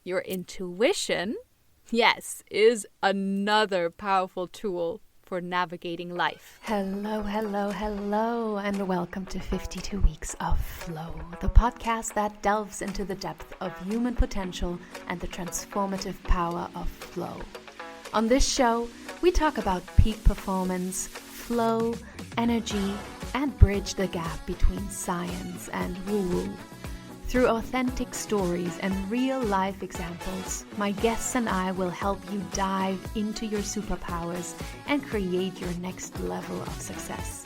Your intuition, yes, is another powerful tool for navigating life. Hello, and welcome to 52 Weeks of Flow, the podcast that delves into the depth of human potential and the transformative power of flow. On this show, we talk about peak performance, flow, energy, and bridge the gap between science and woo-woo. Through authentic stories and real-life examples, my guests and I will help you dive into your superpowers and create your next level of success.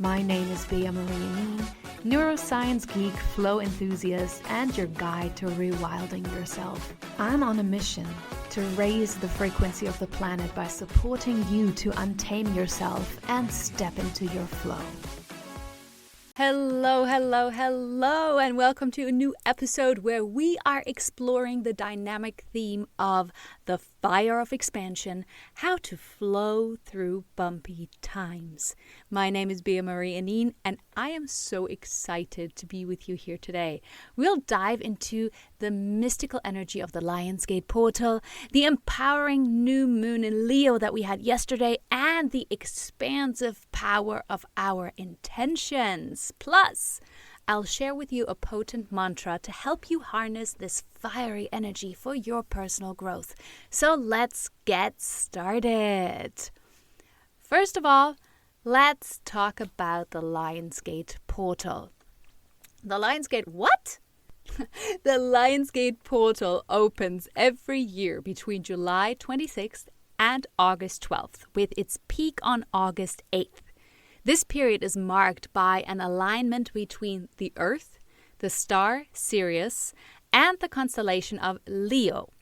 My name is Bea Marie Aneen, neuroscience geek, flow enthusiast, and your guide to rewilding yourself. I'm on a mission to raise the frequency of the planet by supporting you to untame yourself and step into your flow. Hello, and welcome to a new episode where we are exploring the dynamic theme of the fire of expansion, how to flow through bumpy times. My name is Bea Marie Aneen, and I am so excited to be with you here today. We'll dive into the mystical energy of the Lionsgate portal, the empowering new moon in Leo that we had yesterday, and the expansive power of our intentions. Plus, I'll share with you a potent mantra to help you harness this fiery energy for your personal growth. So let's get started. First of all, let's talk about the Lionsgate portal. The Lionsgate what? The Lionsgate portal opens every year between July 26th and August 12th, with its peak on August 8th. This period is marked by an alignment between the Earth, the star Sirius, and the constellation of Leo.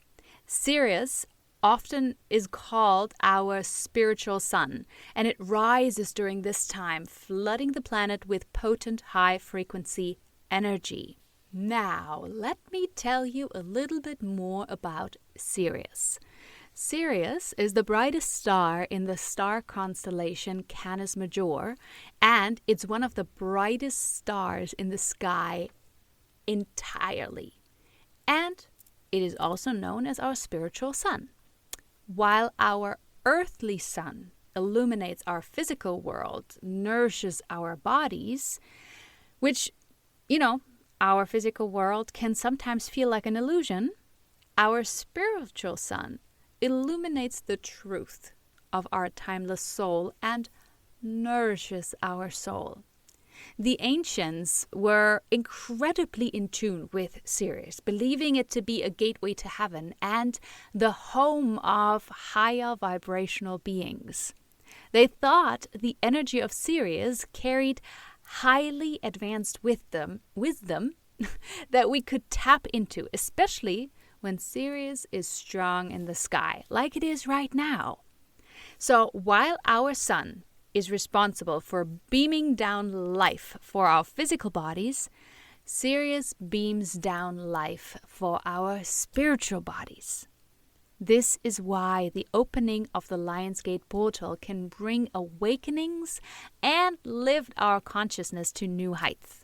Sirius often is called our spiritual sun, and it rises during this time, flooding the planet with potent high-frequency energy. Now, let me tell you a little bit more about Sirius. Sirius is the brightest star in the star constellation Canis Major, and it's one of the brightest stars in the sky entirely. And it is also known as our spiritual sun. While our earthly sun illuminates our physical world, nourishes our bodies, which, our physical world can sometimes feel like an illusion, our spiritual sun illuminates the truth of our timeless soul and nourishes our soul. The ancients were incredibly in tune with Sirius, believing it to be a gateway to heaven and the home of higher vibrational beings. They thought the energy of Sirius carried highly advanced wisdom that we could tap into, especially when Sirius is strong in the sky, like it is right now. So while our sun is responsible for beaming down life for our physical bodies, Sirius beams down life for our spiritual bodies. This is why the opening of the Lionsgate portal can bring awakenings and lift our consciousness to new heights.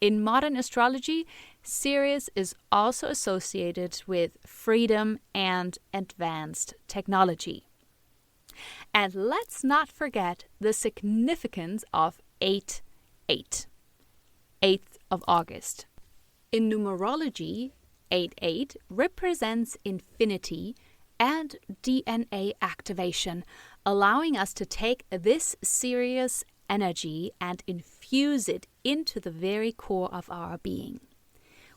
In modern astrology, Sirius is also associated with freedom and advanced technology. And let's not forget the significance of 8/8, 8th of August. In numerology, 8/8 represents infinity and DNA activation, allowing us to take this Sirius energy and infuse it into the very core of our being.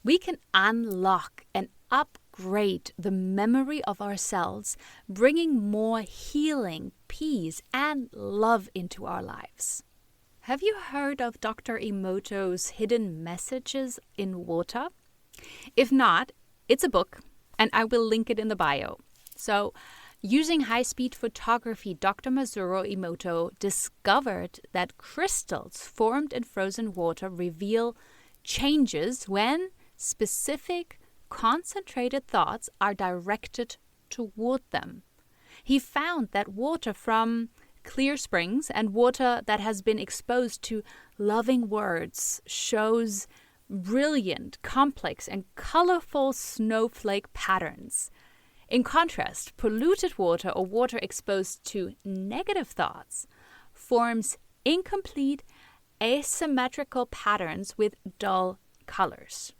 We can unlock and upgrade the memory of ourselves, bringing more healing, peace, and love into our lives. Have you heard of Dr. Emoto's Hidden Messages in Water? If not, it's a book, and I will link it in the bio. So, using high-speed photography, Dr. Masaru Emoto discovered that crystals formed in frozen water reveal changes when specific, concentrated thoughts are directed toward them. He found that water from clear springs and water that has been exposed to loving words shows brilliant, complex, and colorful snowflake patterns. In contrast, polluted water or water exposed to negative thoughts forms incomplete, asymmetrical patterns with dull colors.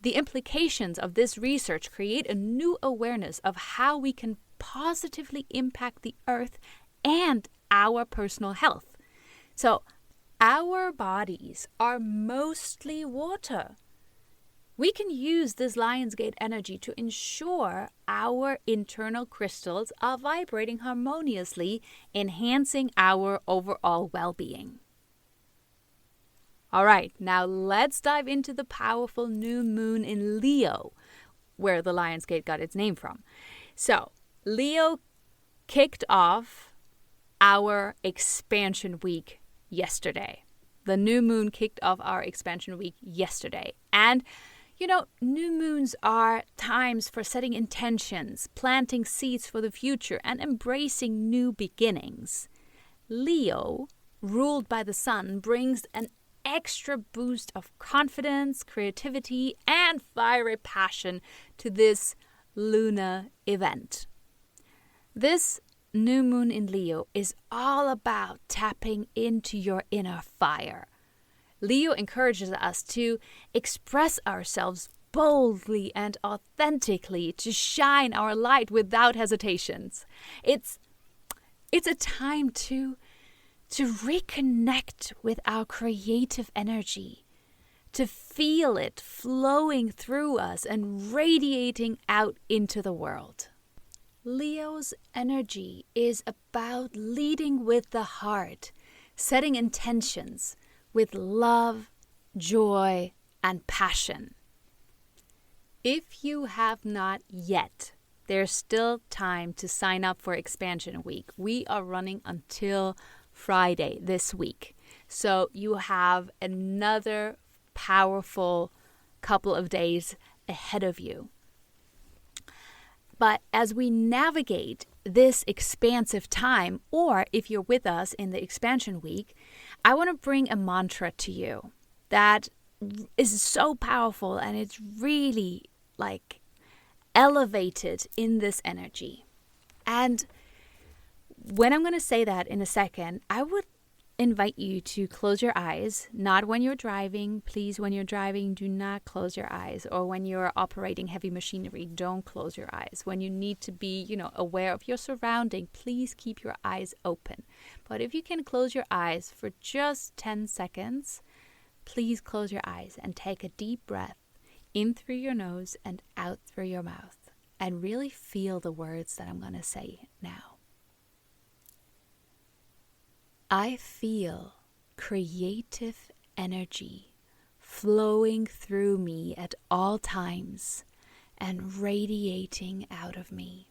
The implications of this research create a new awareness of how we can positively impact the earth and our personal health. So, our bodies are mostly water. We can use this Lionsgate energy to ensure our internal crystals are vibrating harmoniously, enhancing our overall well-being. All right, now let's dive into the powerful new moon in Leo, where the Lionsgate got its name from. So, Leo kicked off our expansion week yesterday. The new moon kicked off our expansion week yesterday. And, new moons are times for setting intentions, planting seeds for the future, and embracing new beginnings. Leo, ruled by the sun, brings an extra boost of confidence, creativity, and fiery passion to this lunar event. This new moon in Leo is all about tapping into your inner fire. Leo encourages us to express ourselves boldly and authentically, to shine our light without hesitations. It's a time to reconnect with our creative energy, to feel it flowing through us and radiating out into the world. Leo's energy is about leading with the heart, setting intentions with love, joy, and passion. If you have not yet, there's still time to sign up for Expansion Week. We are running until Friday this week. So you have another powerful couple of days ahead of you. But as we navigate this expansive time, or if you're with us in the expansion week, I want to bring a mantra to you that is so powerful, and it's really elevated in this energy. And when I'm going to say that in a second, I would invite you to close your eyes, not when you're driving. Please, when you're driving, do not close your eyes. Or when you're operating heavy machinery, don't close your eyes. When you need to be, aware of your surrounding, please keep your eyes open. But if you can close your eyes for just 10 seconds, please close your eyes and take a deep breath in through your nose and out through your mouth, and really feel the words that I'm going to say now. I feel creative energy flowing through me at all times and radiating out of me.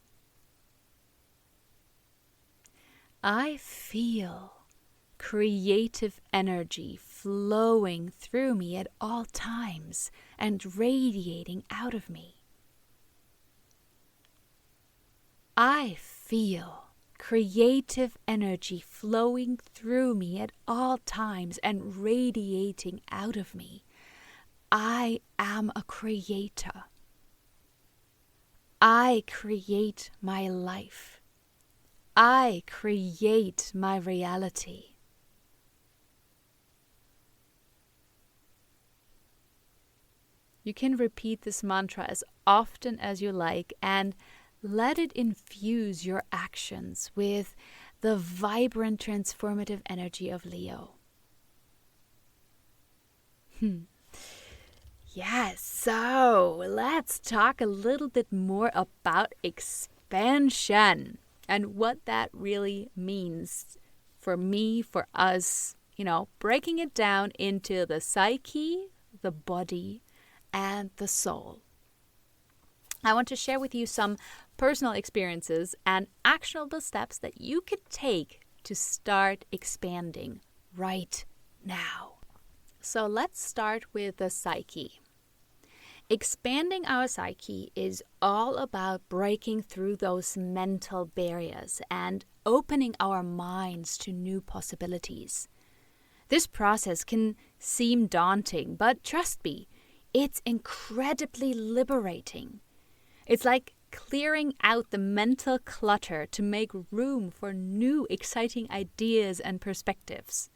I feel creative energy flowing through me at all times and radiating out of me. I feel creative energy flowing through me at all times and radiating out of me. I am a creator. I create my life. I create my reality. You can repeat this mantra as often as you like and let it infuse your actions with the vibrant, transformative energy of Leo. Yes, so let's talk a little bit more about expansion and what that really means for me, for us, breaking it down into the psyche, the body, and the soul. I want to share with you some personal experiences and actionable steps that you could take to start expanding right now. So let's start with the psyche. Expanding our psyche is all about breaking through those mental barriers and opening our minds to new possibilities. This process can seem daunting, but trust me, it's incredibly liberating. It's like clearing out the mental clutter to make room for new, exciting ideas and perspectives.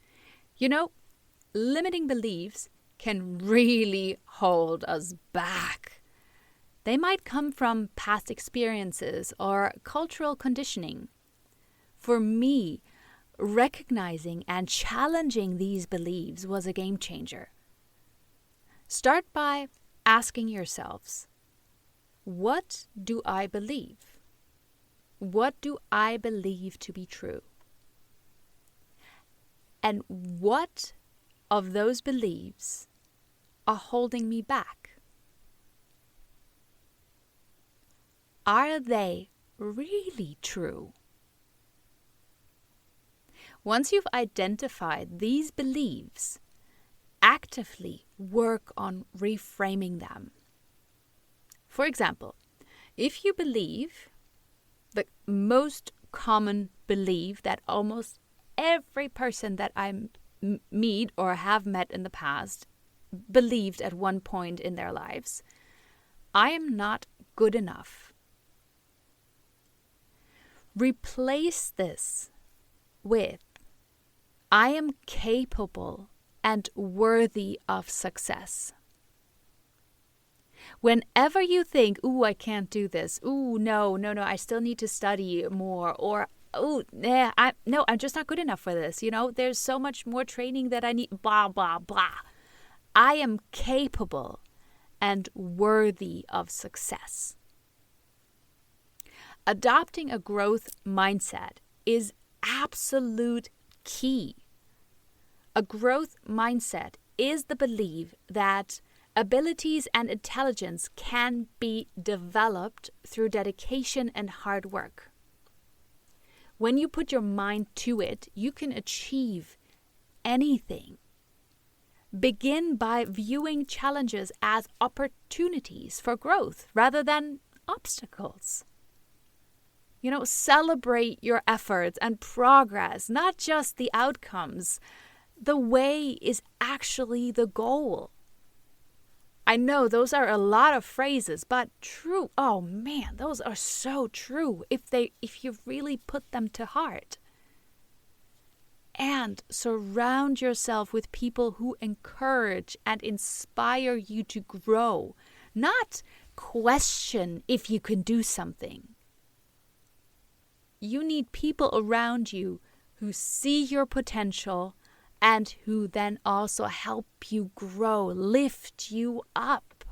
You know, limiting beliefs can really hold us back. They might come from past experiences or cultural conditioning. For me, recognizing and challenging these beliefs was a game changer. Start by asking yourselves, what do I believe? What do I believe to be true? And what of those beliefs are holding me back? Are they really true? Once you've identified these beliefs, actively work on reframing them. For example, if you believe, the most common belief that almost every person that I meet or have met in the past believed at one point in their lives, I am not good enough. Replace this with, I am capable and worthy of success. Whenever you think, ooh, I can't do this, ooh, no, I still need to study more, or ooh, I'm just not good enough for this, there's so much more training that I need, blah, blah, blah. I am capable and worthy of success. Adopting a growth mindset is absolute key. A growth mindset is the belief that abilities and intelligence can be developed through dedication and hard work. When you put your mind to it, you can achieve anything. Begin by viewing challenges as opportunities for growth rather than obstacles. Celebrate your efforts and progress, not just the outcomes. The way is actually the goal. I know those are a lot of phrases, but true. Oh man, those are so true if you really put them to heart. And surround yourself with people who encourage and inspire you to grow, not question if you can do something. You need people around you who see your potential and who then also help you grow, lift you up,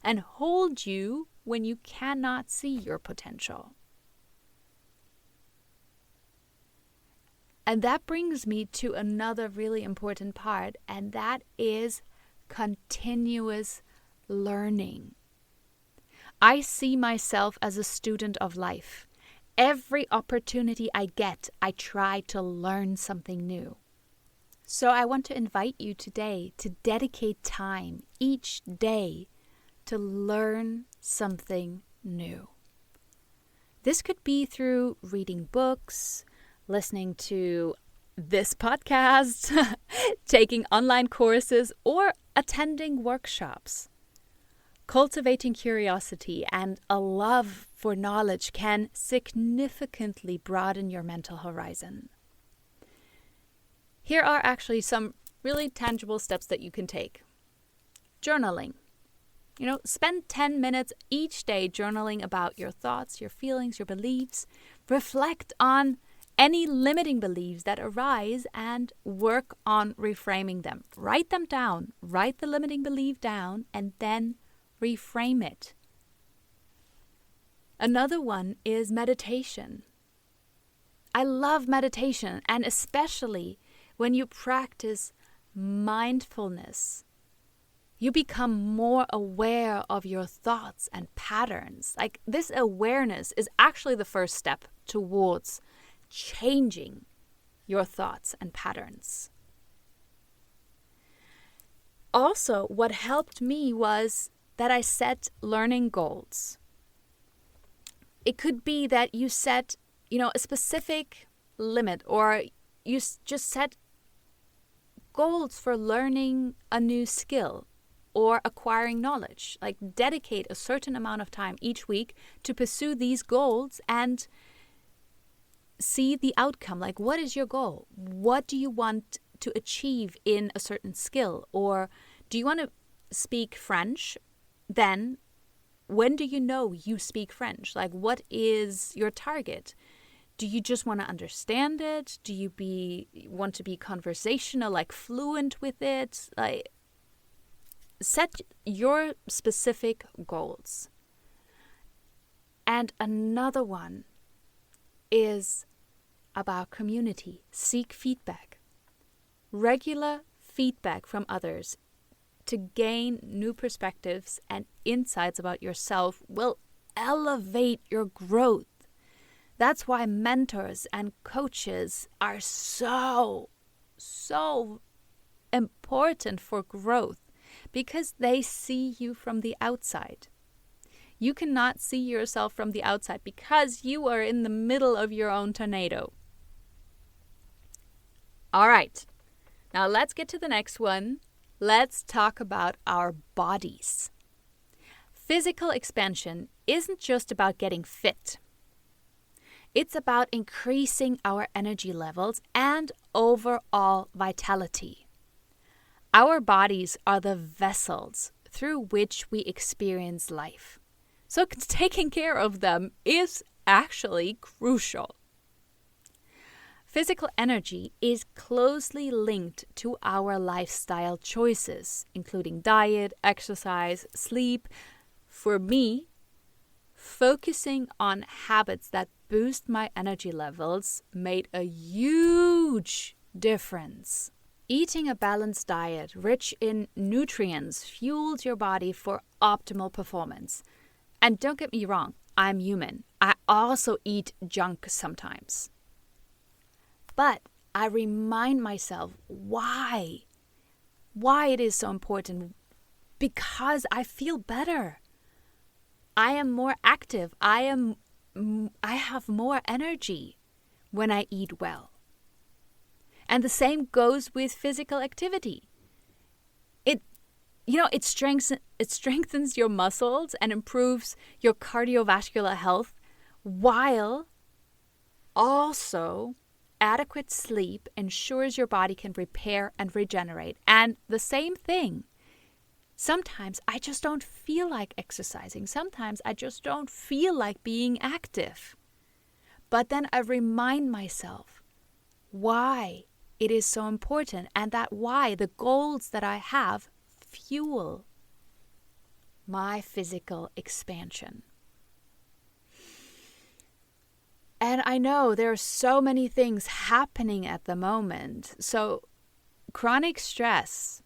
and hold you when you cannot see your potential. And that brings me to another really important part, and that is continuous learning. I see myself as a student of life. Every opportunity I get, I try to learn something new. So I want to invite you today to dedicate time each day to learn something new. This could be through reading books, listening to this podcast, taking online courses, or attending workshops. Cultivating curiosity and a love for knowledge can significantly broaden your mental horizon. Here are actually some really tangible steps that you can take. Journaling. Spend 10 minutes each day journaling about your thoughts, your feelings, your beliefs. Reflect on any limiting beliefs that arise and work on reframing them. Write them down. Write the limiting belief down and then reframe it. Another one is meditation. I love meditation, and especially when you practice mindfulness, you become more aware of your thoughts and patterns. Like, this awareness is actually the first step towards changing your thoughts and patterns. Also, what helped me was that I set learning goals. It could be that you set, a specific limit, or you just set goals for learning a new skill or acquiring knowledge. Like, dedicate a certain amount of time each week to pursue these goals and see the outcome. Like, what is your goal? What do you want to achieve in a certain skill? Or do you want to speak French? Then when do you know you speak French? Like, what is your target? Do you just want to understand it? Do you want to be conversational, like fluent with it? Like, set your specific goals. And another one is about community. Seek feedback. Regular feedback from others to gain new perspectives and insights about yourself will elevate your growth. That's why mentors and coaches are so important for growth, because they see you from the outside. You cannot see yourself from the outside because you are in the middle of your own tornado. All right, now let's get to the next one. Let's talk about our bodies. Physical expansion isn't just about getting fit. It's about increasing our energy levels and overall vitality. Our bodies are the vessels through which we experience life. So taking care of them is actually crucial. Physical energy is closely linked to our lifestyle choices, including diet, exercise, sleep. For me, focusing on habits that boost my energy levels made a huge difference. Eating a balanced diet rich in nutrients fuels your body for optimal performance. And don't get me wrong, I'm human. I also eat junk sometimes. But I remind myself why it is so important. Because I feel better. I am more active. I have more energy when I eat well. And the same goes with physical activity. It strengthens your muscles and improves your cardiovascular health, while also adequate sleep ensures your body can repair and regenerate. And the same thing. Sometimes I just don't feel like exercising. Sometimes I just don't feel like being active. But then I remind myself why it is so important, and that why the goals that I have fuel my physical expansion. And I know there are so many things happening at the moment. So chronic stress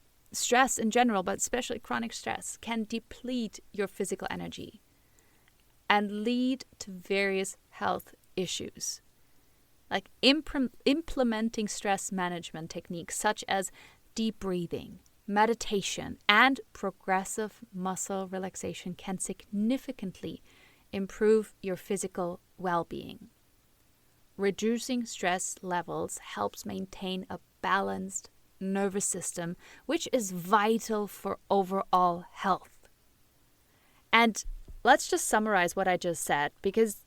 in general, but especially chronic stress, can deplete your physical energy and lead to various health issues. Like implementing stress management techniques such as deep breathing, meditation, and progressive muscle relaxation can significantly improve your physical well-being. Reducing stress levels helps maintain a balanced nervous system, which is vital for overall health. And let's just summarize what I just said, because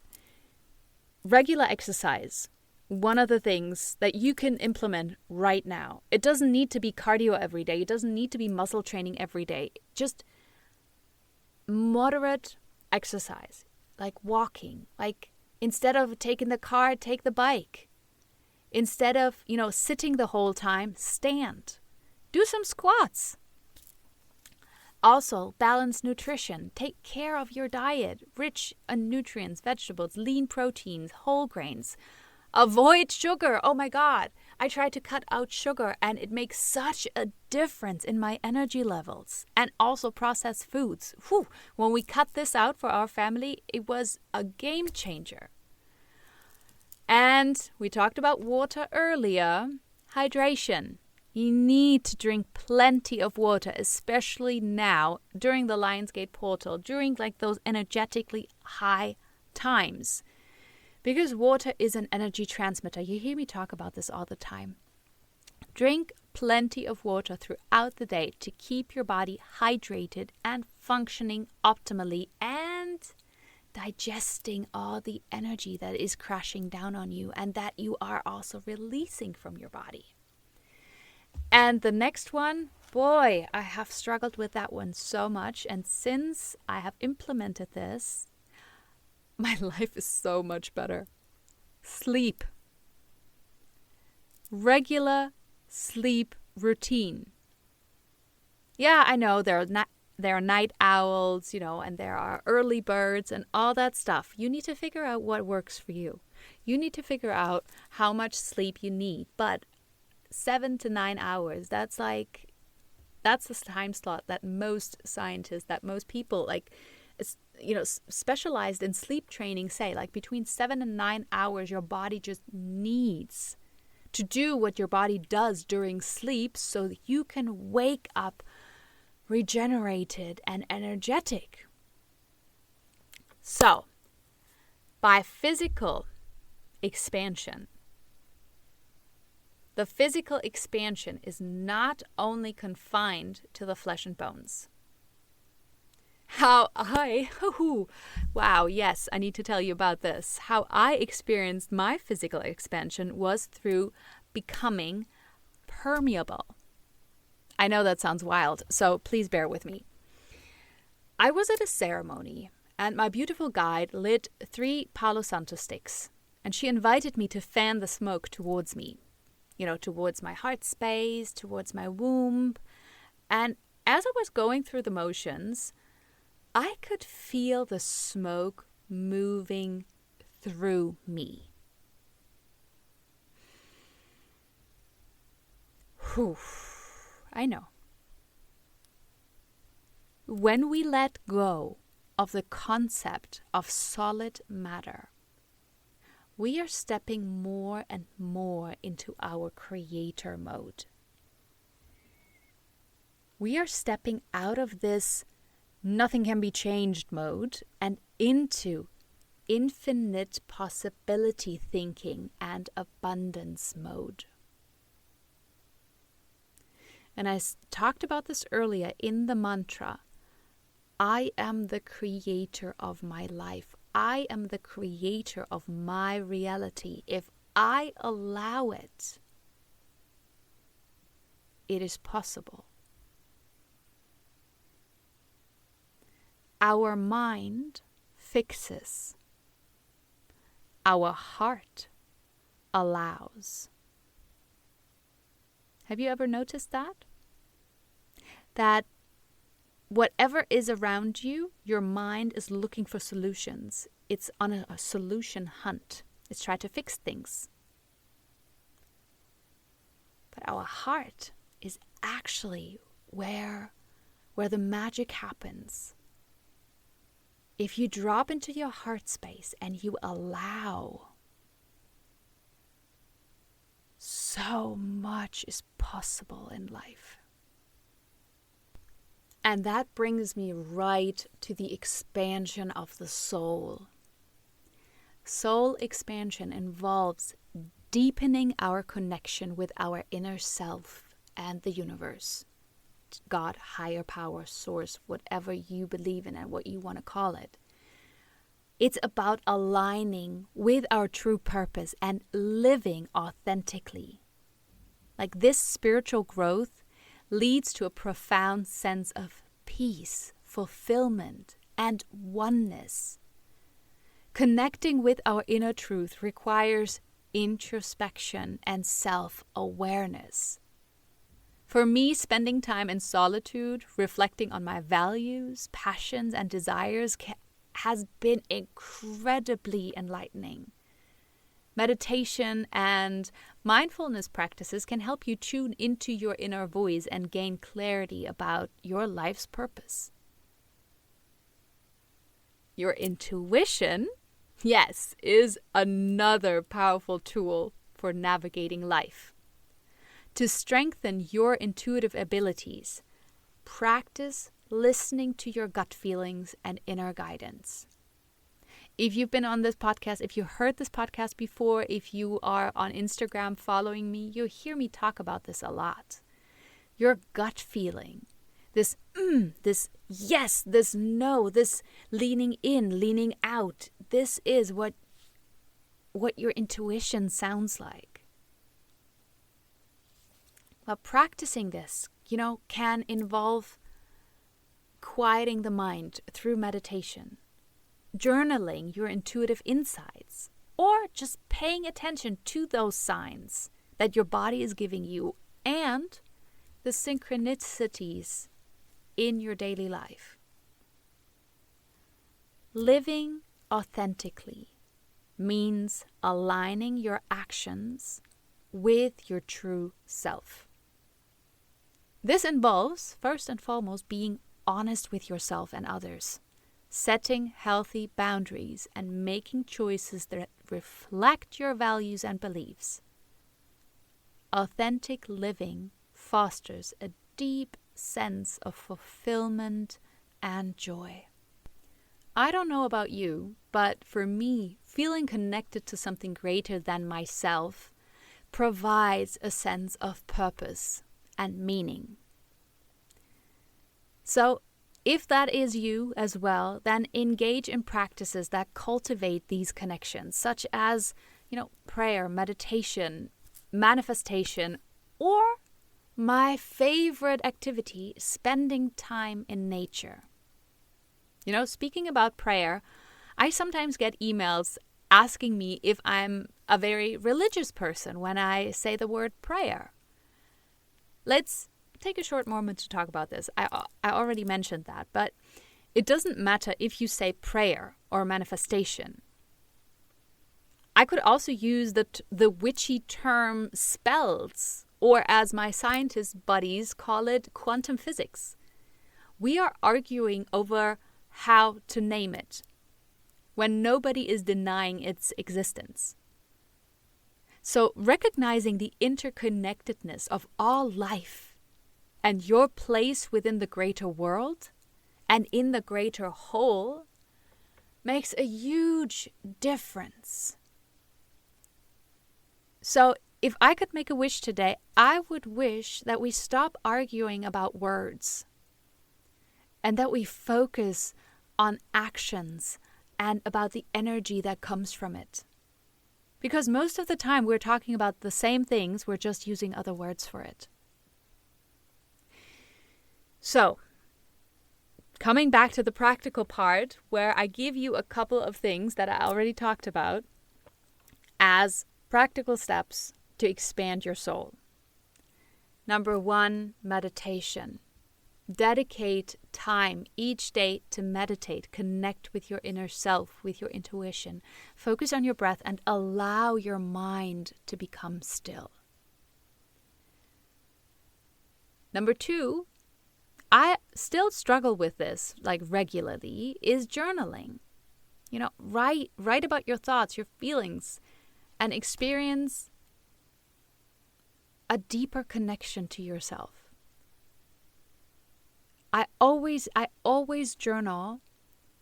regular exercise, one of the things that you can implement right now, it doesn't need to be cardio every day. It doesn't need to be muscle training every day. Just moderate exercise, like walking, like instead of taking the car, take the bike. Instead of, sitting the whole time, stand. Do some squats. Also, balanced nutrition. Take care of your diet, rich in nutrients, vegetables, lean proteins, whole grains. Avoid sugar. Oh my God. I try to cut out sugar and it makes such a difference in my energy levels. And also processed foods. Whew. When we cut this out for our family, it was a game changer. And we talked about water earlier. Hydration. You need to drink plenty of water, especially now during the Lionsgate portal, during those energetically high times. Because water is an energy transmitter. You hear me talk about this all the time. Drink plenty of water throughout the day to keep your body hydrated and functioning optimally and digesting all the energy that is crashing down on you and that you are also releasing from your body. And the next one, boy, I have struggled with that one so much. And since I have implemented this, my life is so much better. Sleep. Regular sleep routine. Yeah, I know there are night owls, and there are early birds and all that stuff. You need to figure out what works for you. You need to figure out how much sleep you need. But 7 to 9 hours, that's the time slot that most scientists, that most people specialized in sleep training say, like between 7 and 9 hours your body just needs to do what your body does during sleep so that you can wake up regenerated and energetic. So, by physical expansion, the physical expansion is not only confined to the flesh and bones. Wow, yes, I need to tell you about this. How I experienced my physical expansion was through becoming permeable. I know that sounds wild, so please bear with me. I was at a ceremony, and my beautiful guide lit 3 Palo Santo sticks, and she invited me to fan the smoke towards me, towards my heart space, towards my womb. And as I was going through the motions, I could feel the smoke moving through me. Whew, I know. When we let go of the concept of solid matter, we are stepping more and more into our creator mode. We are stepping out of this nothing can be changed mode and into infinite possibility thinking and abundance mode. And I talked about this earlier in the mantra, I am the creator of my life. I am the creator of my reality. If I allow it, it is possible. Our mind fixes. Our heart allows. Have you ever noticed that? That whatever is around you, your mind is looking for solutions. It's on a solution hunt. It's trying to fix things. But our heart is actually where the magic happens. If you drop into your heart space and you allow, so much is possible in life. And that brings me right to the expansion of the soul. Soul expansion involves deepening our connection with our inner self and the universe. God, higher power, source, whatever you believe in and what you want to call it. It's about aligning with our true purpose and living authentically. Like this spiritual growth leads to a profound sense of peace, fulfillment, and oneness. Connecting with our inner truth requires introspection and self-awareness. For me, spending time in solitude, reflecting on my values, passions, and desires has been incredibly enlightening. Meditation and mindfulness practices can help you tune into your inner voice and gain clarity about your life's purpose. Your intuition, yes, is another powerful tool for navigating life. To strengthen your intuitive abilities, practice listening to your gut feelings and inner guidance. If you've been on this podcast, if you heard this podcast before, if you are on Instagram following me, you'll hear me talk about this a lot. your gut feeling, this yes, this no, this leaning in, leaning out. This is what your intuition sounds like. Well, practicing this, can involve quieting the mind through meditation, journaling your intuitive insights, or just paying attention to those signs that your body is giving you and the synchronicities in your daily life. Living authentically means aligning your actions with your true self. This involves, first and foremost, being honest with yourself and others, setting healthy boundaries, and making choices that reflect your values and beliefs. Authentic living fosters a deep sense of fulfillment and joy. I don't know about you, but for me, feeling connected to something greater than myself provides a sense of purpose and meaning. So, if that is you as well, then engage in practices that cultivate these connections, such as, prayer, meditation, manifestation, or my favorite activity, spending time in nature. Speaking about prayer, I sometimes get emails asking me if I'm a very religious person when I say the word prayer. Let's take a short moment to talk about this. I already mentioned that, but it doesn't matter if you say prayer or manifestation. I could also use the witchy term spells, or as my scientist buddies call it, quantum physics. We are arguing over how to name it, when nobody is denying its existence. So recognizing the interconnectedness of all life and your place within the greater world and in the greater whole makes a huge difference. So if I could make a wish today, I would wish that we stop arguing about words and that we focus on actions and about the energy that comes from it. Because most of the time we're talking about the same things, we're just using other words for it. So, coming back to the practical part, where I give you a couple of things that I already talked about as practical steps to expand your soul. Number 1, meditation. Dedicate time each day to meditate, connect with your inner self, with your intuition. Focus on your breath and allow your mind to become still. Number 2, I still struggle with this, regularly, is journaling. Write about your thoughts, your feelings, and experience a deeper connection to yourself. I always journal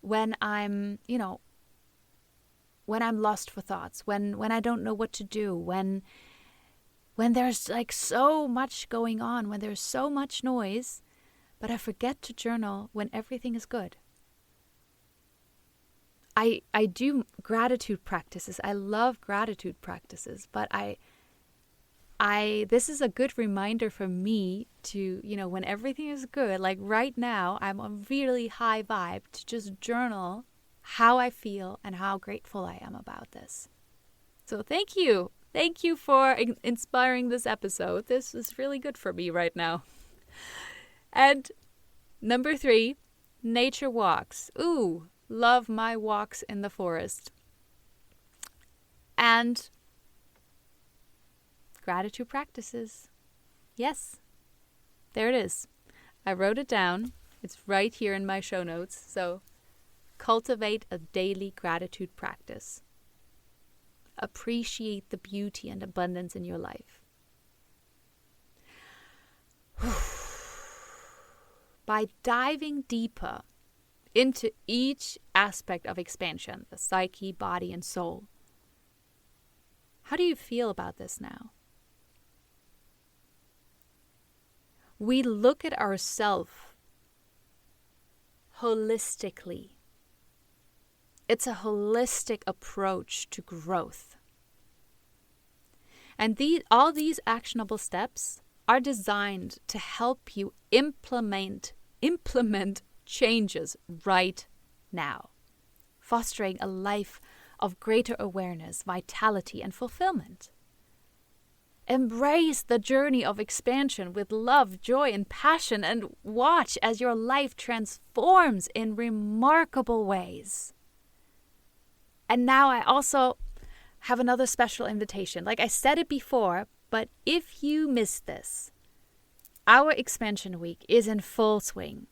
when I'm lost for thoughts, when I don't know what to do, when there's so much going on, when there's so much noise, but I forget to journal when everything is good. I do gratitude practices. I love gratitude practices, but this is a good reminder for me to, when everything is good, like right now, I'm a really high vibe, to just journal how I feel and how grateful I am about this. So thank you. Thank you for inspiring this episode. This is really good for me right now. And number 3, nature walks. Ooh, love my walks in the forest. And gratitude practices. Yes, there it is. I wrote it down. It's right here in my show notes. So cultivate a daily gratitude practice. Appreciate the beauty and abundance in your life. By diving deeper into each aspect of expansion, the psyche, body, and soul, how do you feel about this now? we look at ourselves holistically. It's a holistic approach to growth. And all these actionable steps are designed to help you implement changes right now, fostering a life of greater awareness, vitality, and fulfillment. Embrace the journey of expansion with love, joy, and passion, and watch as your life transforms in remarkable ways. And now I also have another special invitation. Like I said it before, but if you missed this, our expansion week is in full swing,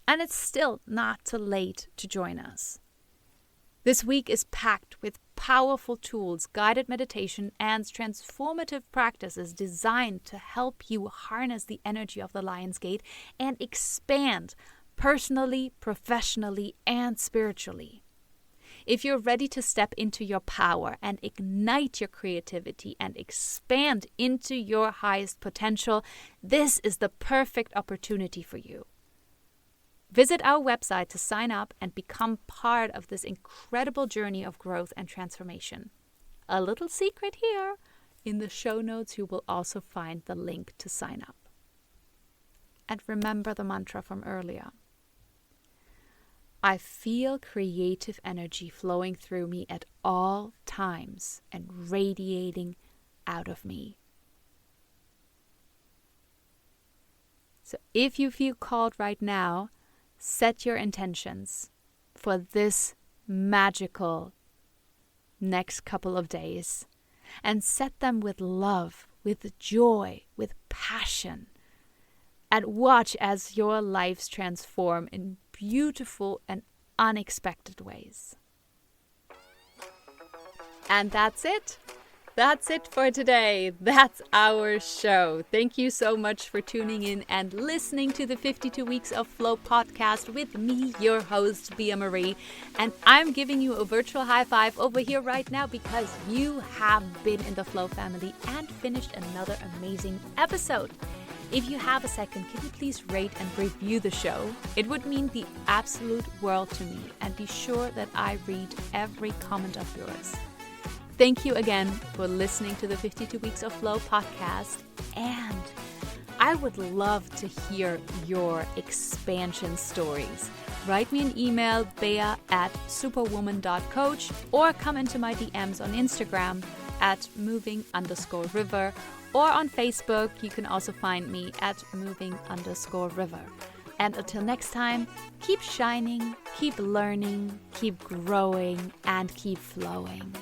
and it's still not too late to join us. This week is packed with powerful tools, guided meditation, and transformative practices designed to help you harness the energy of the Lion's Gate and expand personally, professionally, and spiritually. If you're ready to step into your power and ignite your creativity and expand into your highest potential, this is the perfect opportunity for you. Visit our website to sign up and become part of this incredible journey of growth and transformation. A little secret here, in the show notes you will also find the link to sign up. And remember the mantra from earlier. I feel creative energy flowing through me at all times and radiating out of me. So if you feel called right now, set your intentions for this magical next couple of days and set them with love, with joy, with passion. And watch as your lives transform in beautiful and unexpected ways. And that's it. That's it for today. That's our show. Thank you so much for tuning in and listening to the 52 Weeks of Flow podcast with me, your host, Bea Marie. And I'm giving you a virtual high five over here right now because you have been in the Flow family and finished another amazing episode. If you have a second, can you please rate and review the show? It would mean the absolute world to me, and be sure that I read every comment of yours. Thank you again for listening to the 52 Weeks of Flow podcast, and I would love to hear your expansion stories. Write me an email, bea@superwoman.coach, or come into my DMs on Instagram at moving_river. Or on Facebook, you can also find me at moving_river. And until next time, keep shining, keep learning, keep growing, and keep flowing.